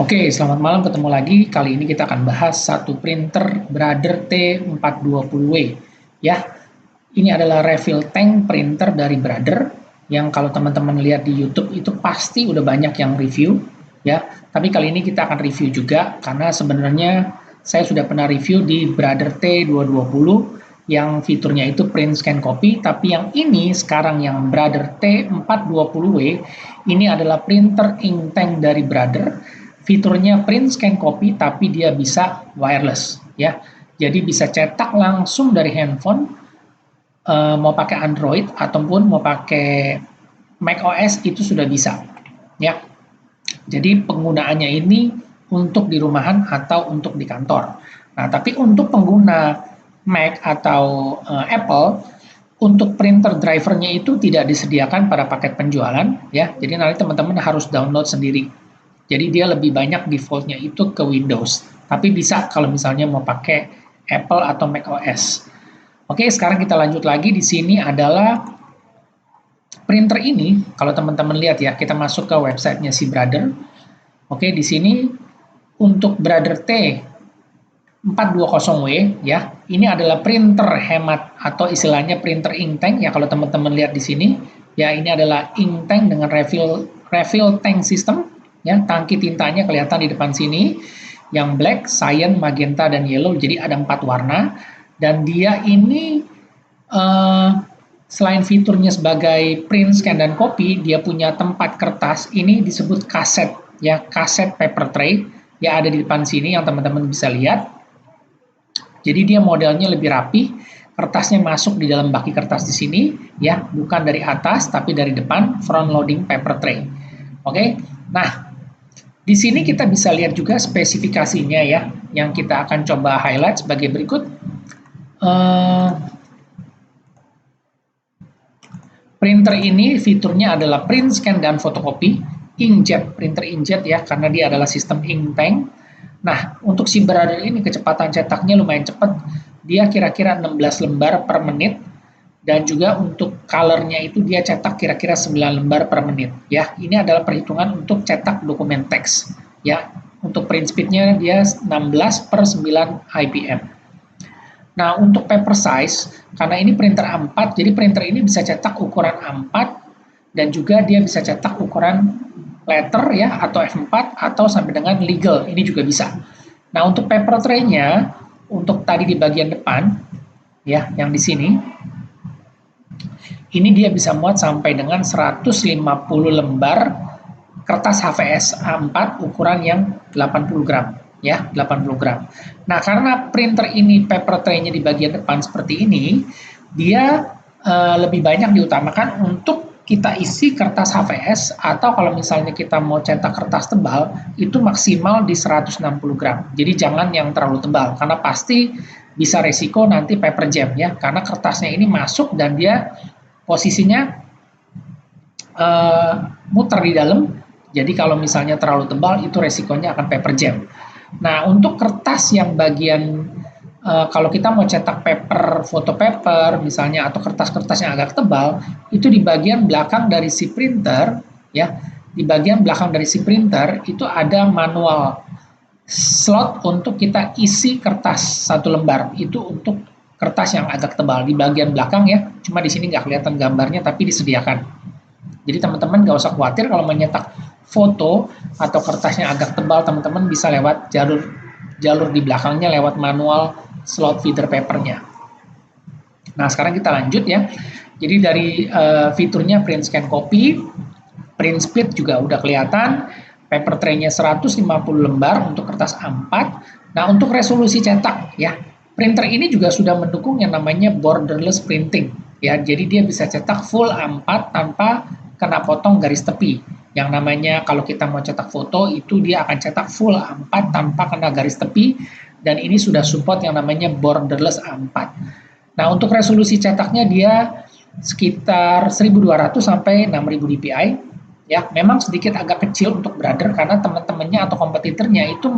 Oke, selamat malam, ketemu lagi. Kali ini kita akan bahas satu printer Brother T420W. Ya, ini adalah refill tank printer dari Brother yang kalau teman-teman lihat di YouTube itu pasti udah banyak yang review, ya. Tapi kali ini kita akan review juga karena sebenarnya saya sudah pernah review di Brother T220 yang fiturnya itu print scan copy, tapi yang ini sekarang yang Brother T420W ini adalah printer ink tank dari Brother. Fiturnya print scan copy tapi dia bisa wireless, ya. Jadi bisa cetak langsung dari handphone, mau pakai Android ataupun mau pakai macOS itu sudah bisa, ya. Jadi penggunaannya ini untuk di rumahan atau untuk di kantor. Nah, tapi untuk pengguna Mac atau Apple, untuk printer drivernya itu tidak disediakan pada paket penjualan, ya. Jadi nanti teman-teman harus download sendiri. Jadi dia lebih banyak defaultnya itu ke Windows. Tapi bisa kalau misalnya mau pakai Apple atau macOS. Oke, sekarang kita lanjut lagi. Di sini adalah printer ini. Kalau teman-teman lihat ya, kita masuk ke websitenya si Brother. Oke, di sini untuk Brother T420W ya, ini adalah printer hemat atau istilahnya printer ink tank ya. Kalau teman-teman lihat di sini, ya ini adalah ink tank dengan refill tank system. Ya, tangki tintanya kelihatan di depan sini, yang black, cyan, magenta, dan yellow. Jadi ada 4 warna. Dan dia ini selain fiturnya sebagai print, scan, dan copy, dia punya tempat kertas. Ini disebut kaset, ya, kaset paper tray. Ya, ada di depan sini yang teman-teman bisa lihat. Jadi dia modelnya lebih rapi. Kertasnya masuk di dalam baki kertas di sini, ya, bukan dari atas, tapi dari depan, front loading paper tray. Oke, nah di sini kita bisa lihat juga spesifikasinya ya, yang kita akan coba highlight sebagai berikut. Printer ini fiturnya adalah print, scan, dan fotokopi. Inkjet, printer inkjet ya, karena dia adalah sistem ink tank. Nah, untuk si Brother ini kecepatan cetaknya lumayan cepat. Dia kira-kira 16 lembar per menit. Dan juga untuk colornya itu dia cetak kira-kira 9 lembar per menit. Ya, ini adalah perhitungan untuk cetak dokumen teks. Ya, untuk print speednya dia 16/9 IPM. Nah, untuk paper size, karena ini printer A4, jadi printer ini bisa cetak ukuran A4 dan juga dia bisa cetak ukuran letter ya atau F4 atau sampai dengan legal, ini juga bisa. Nah, untuk paper tray-nya, untuk tadi di bagian depan, ya, yang di sini, ini dia bisa muat sampai dengan 150 lembar kertas HVS A4 ukuran yang 80 gram, ya, 80 gram. Nah, karena printer ini paper tray-nya di bagian depan seperti ini, dia lebih banyak diutamakan untuk kita isi kertas HVS atau kalau misalnya kita mau cetak kertas tebal, itu maksimal di 160 gram. Jadi jangan yang terlalu tebal, karena pasti bisa resiko nanti paper jam ya, karena kertasnya ini masuk dan dia posisinya muter di dalam. Jadi kalau misalnya terlalu tebal itu resikonya akan paper jam. Nah, untuk kertas yang bagian kalau kita mau cetak paper, foto paper misalnya atau kertas-kertas yang agak tebal, itu di bagian belakang dari si printer ya, di bagian belakang dari si printer itu ada manual slot untuk kita isi kertas 1 lembar. Itu untuk kertas yang agak tebal di bagian belakang ya. Cuma di sini nggak kelihatan gambarnya tapi disediakan. Jadi teman-teman nggak usah khawatir kalau menyetak foto atau kertasnya agak tebal, teman-teman bisa lewat jalur di belakangnya lewat manual slot feeder papernya. Nah, sekarang kita lanjut ya. Jadi dari fiturnya print scan copy, print speed juga udah kelihatan, paper tray-nya 150 lembar untuk kertas A4. Nah, untuk resolusi cetak ya, printer ini juga sudah mendukung yang namanya borderless printing ya. Jadi dia bisa cetak full A4 tanpa kena potong garis tepi. Yang namanya kalau kita mau cetak foto itu dia akan cetak full A4 tanpa kena garis tepi, dan ini sudah support yang namanya borderless A4. Nah, untuk resolusi cetaknya dia sekitar 1200 sampai 6000 dpi. Ya, memang sedikit agak kecil untuk Brother karena teman-temannya atau kompetitornya itu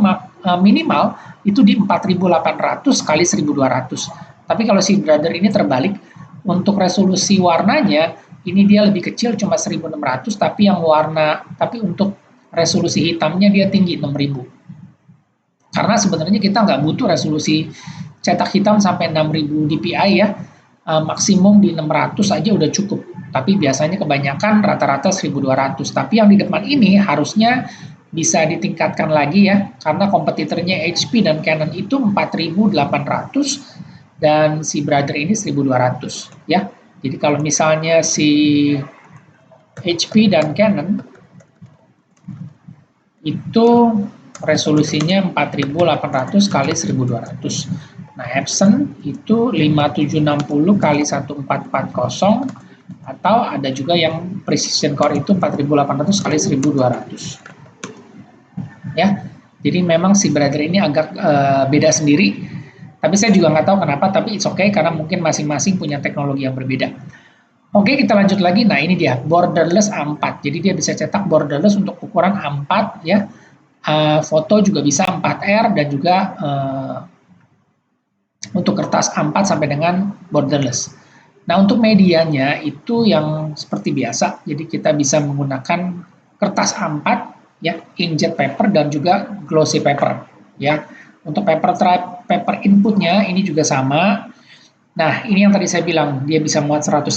minimal itu di 4800 kali 1200. Tapi kalau si Brother ini terbalik, untuk resolusi warnanya ini dia lebih kecil cuma 1600, tapi untuk resolusi hitamnya dia tinggi 6000. Karena sebenarnya kita nggak butuh resolusi cetak hitam sampai 6000 dpi ya, maksimum di 600 aja udah cukup. Tapi biasanya kebanyakan rata-rata 1200. Tapi yang di depan ini harusnya bisa ditingkatkan lagi ya, karena kompetitornya HP dan Canon itu 4800 dan si Brother ini 1200 ya. Jadi kalau misalnya si HP dan Canon itu resolusinya 4800 kali 1200. Nah, Epson itu 5760 kali 1440 atau ada juga yang precision core itu 4800 kali 1200. Ya. Jadi memang si Brother ini agak beda sendiri. Tapi saya juga nggak tahu kenapa, tapi it's okay karena mungkin masing-masing punya teknologi yang berbeda. Oke, kita lanjut lagi. Nah, ini dia borderless A4. Jadi dia bisa cetak borderless untuk ukuran A4 ya. Foto juga bisa 4R dan juga untuk kertas A4 sampai dengan borderless. Nah, untuk medianya itu yang seperti biasa. Jadi kita bisa menggunakan kertas A4 ya, inkjet paper dan juga glossy paper ya. Untuk paper inputnya ini juga sama. Nah, ini yang tadi saya bilang, dia bisa muat 150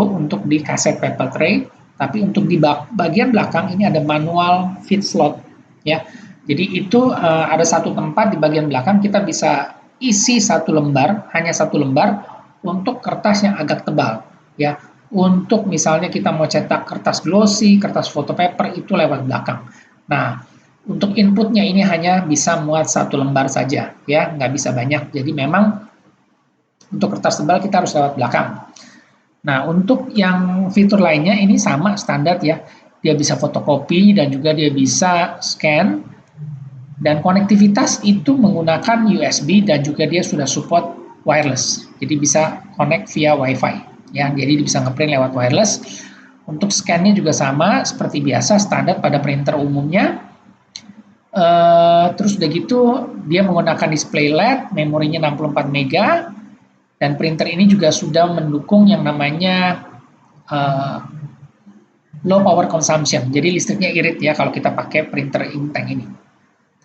untuk di kaset paper tray, tapi untuk di bagian belakang ini ada manual feed slot ya. Jadi itu ada satu tempat di bagian belakang kita bisa isi satu lembar, hanya satu lembar untuk kertas yang agak tebal ya. Untuk misalnya kita mau cetak kertas glossy, kertas foto paper itu lewat belakang. Nah, untuk inputnya ini hanya bisa muat satu lembar saja ya, nggak bisa banyak. Jadi memang untuk kertas tebal kita harus lewat belakang. Nah, untuk yang fitur lainnya ini sama standar ya. Dia bisa fotokopi dan juga dia bisa scan. Dan konektivitas itu menggunakan USB dan juga dia sudah support wireless. Jadi bisa connect via WiFi. Ya, jadi bisa ngeprint lewat wireless. Untuk scan-nya juga sama seperti biasa standar pada printer umumnya. Terus udah gitu dia menggunakan display LED, memorinya 64 MB. Dan printer ini juga sudah mendukung yang namanya low power consumption. Jadi listriknya irit ya kalau kita pakai printer inktank ini.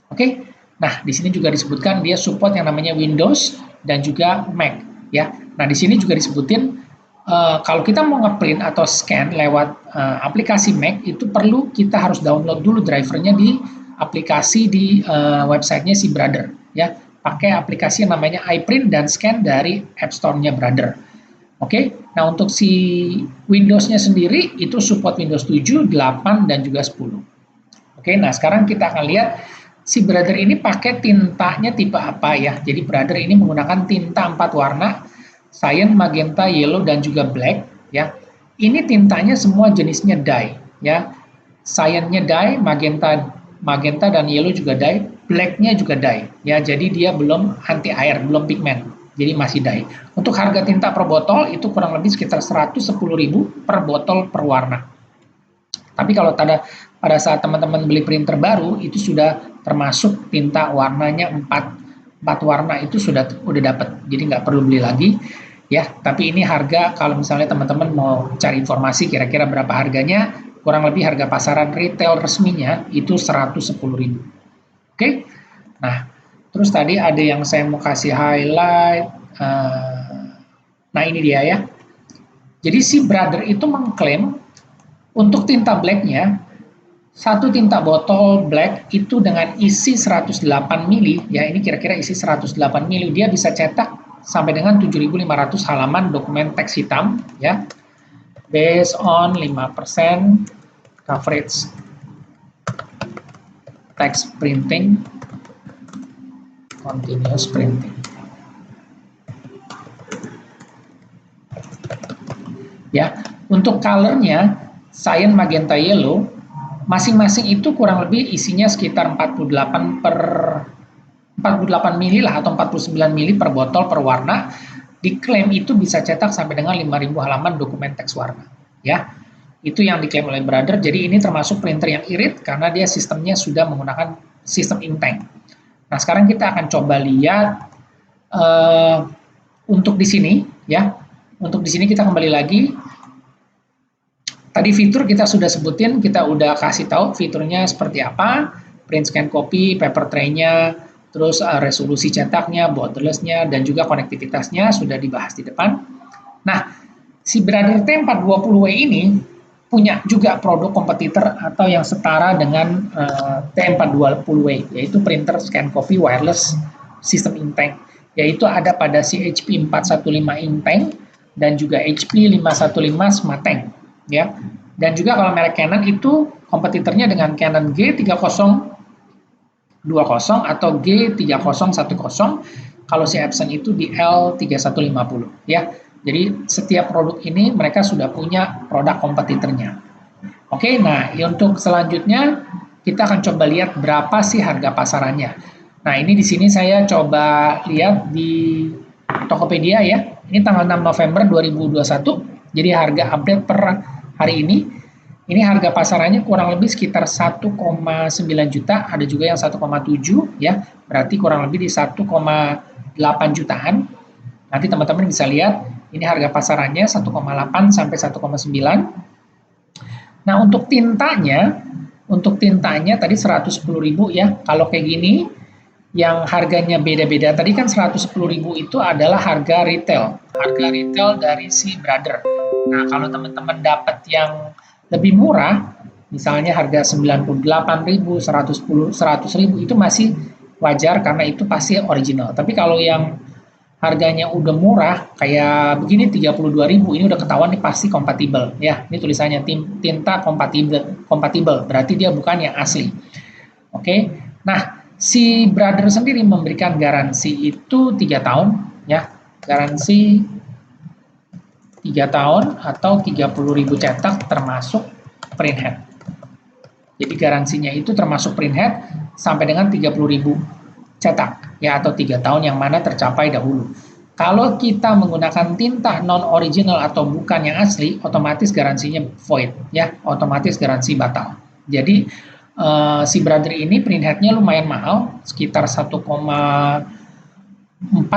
Oke. Nah, di sini juga disebutkan dia support yang namanya Windows dan juga Mac ya. Nah, di sini juga disebutin kalau kita mau ngeprint atau scan lewat aplikasi Mac itu perlu kita harus download dulu drivernya di aplikasi di websitenya si Brother ya. Pakai aplikasi yang namanya iPrint dan scan dari App Store-nya Brother. Oke, nah untuk si Windows-nya sendiri itu support Windows 7, 8, dan juga 10. Oke, nah sekarang kita akan lihat si Brother ini pakai tintanya tipe apa ya. Jadi Brother ini menggunakan tinta 4 warna, cyan, magenta, yellow, dan juga black ya. Ini tintanya semua jenisnya dye ya. Cyan-nya dye, magenta dan yellow juga dye, black-nya juga dye ya. Jadi dia belum anti air, belum pigmen. Jadi masih dye. Untuk harga tinta per botol itu kurang lebih sekitar 110.000 per botol per warna. Tapi kalau pada saat teman-teman beli printer baru itu sudah termasuk tinta warnanya 4 warna itu udah dapat. Jadi nggak perlu beli lagi ya. Tapi ini harga kalau misalnya teman-teman mau cari informasi kira-kira berapa harganya, kurang lebih harga pasaran retail resminya itu 110.000. Oke. Nah, terus tadi ada yang saya mau kasih highlight. Nah, ini dia ya. Jadi si Brother itu mengklaim untuk tinta blacknya, satu tinta botol black itu dengan isi 108 mili, ya ini kira-kira isi 108 mili, dia bisa cetak sampai dengan 7.500 halaman dokumen teks hitam, ya, based on 5% coverage text printing, continuous printing. Ya, untuk colornya cyan, magenta, yellow masing-masing itu kurang lebih isinya sekitar 48 mili lah atau 49 mili per botol per warna. Diklaim itu bisa cetak sampai dengan 5.000 halaman dokumen teks warna. Ya, itu yang diklaim oleh Brother. Jadi ini termasuk printer yang irit karena dia sistemnya sudah menggunakan sistem inktank. Nah, sekarang kita akan coba lihat untuk di sini ya. Untuk di sini kita kembali lagi. Tadi fitur kita sudah sebutin, kita udah kasih tahu fiturnya seperti apa, print scan copy, paper tray-nya, terus resolusi cetaknya, borderless-nya, dan juga konektivitasnya sudah dibahas di depan. Nah, si Brother T420W ini punya juga produk kompetitor atau yang setara dengan T420W, yaitu printer scan copy wireless sistem Inktank, yaitu ada pada si HP 415 Inktank dan juga HP 515 Smarttank, ya. Dan juga kalau merek Canon itu kompetitornya dengan Canon G3020 atau G3010, kalau si Epson itu di L3150, ya. Jadi setiap produk ini mereka sudah punya produk kompetitornya. Oke, nah untuk selanjutnya kita akan coba lihat berapa sih harga pasarannya. Nah, ini di sini saya coba lihat di Tokopedia ya. Ini tanggal 6 November 2021. Jadi harga update per hari ini. Ini harga pasarannya kurang lebih sekitar 1,9 juta, ada juga yang 1,7 ya. Berarti kurang lebih di 1,8 jutaan. Nanti teman-teman bisa lihat ini harga pasarannya 1,8 sampai 1,9. Nah, untuk tintanya tadi 110.000 ya. Kalau kayak gini yang harganya beda-beda. Tadi kan 110.000 itu adalah harga retail dari si Brother. Nah, kalau teman-teman dapat yang lebih murah, misalnya harga 98.000, 100.000 itu masih wajar karena itu pasti original. Tapi kalau yang harganya udah murah kayak begini 32.000, ini udah ketahuan nih pasti kompatibel ya. Ini tulisannya tinta kompatibel, berarti dia bukan yang asli. Oke. Nah, si Brother sendiri memberikan garansi itu 3 tahun ya. Garansi 3 tahun atau 30.000 cetak termasuk print head. Jadi garansinya itu termasuk print head sampai dengan 30.000 cetak ya, atau 3 tahun yang mana tercapai dahulu. Kalau kita menggunakan tinta non original atau bukan yang asli, otomatis garansinya void ya, otomatis garansi batal. Jadi si Brother ini print headnya lumayan mahal, sekitar 1,4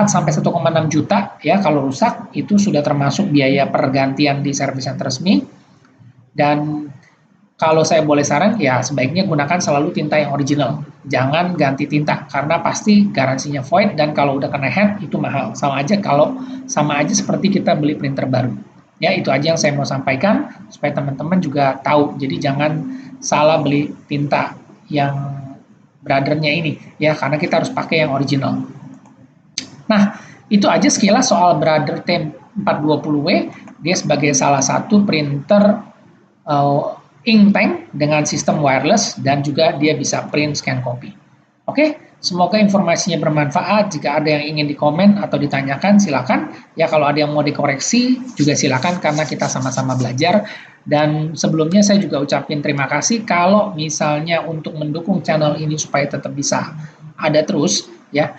sampai 1,6 juta ya. Kalau rusak itu sudah termasuk biaya pergantian di service center resmi. Dan kalau saya boleh saran ya sebaiknya gunakan selalu tinta yang original. Jangan ganti tinta karena pasti garansinya void, dan kalau udah kena head itu mahal. Sama aja seperti kita beli printer baru. Ya, itu aja yang saya mau sampaikan supaya teman-teman juga tahu. Jadi jangan salah beli tinta yang Brother-nya ini ya, karena kita harus pakai yang original. Nah, itu aja sekilas soal Brother T420W. Dia sebagai salah satu printer Inktank dengan sistem wireless dan juga dia bisa print scan copy. Oke, semoga informasinya bermanfaat. Jika ada yang ingin dikomen atau ditanyakan, silakan. Ya, kalau ada yang mau dikoreksi juga silakan karena kita sama-sama belajar. Dan sebelumnya saya juga ucapin terima kasih kalau misalnya untuk mendukung channel ini supaya tetap bisa ada terus ya.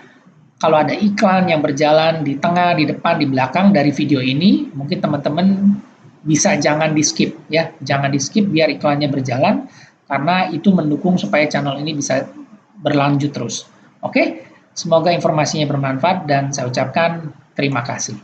Kalau ada iklan yang berjalan di tengah, di depan, di belakang dari video ini, mungkin teman-teman bisa jangan di skip ya, jangan di skip biar iklannya berjalan, karena itu mendukung supaya channel ini bisa berlanjut terus. Oke, semoga informasinya bermanfaat dan saya ucapkan terima kasih.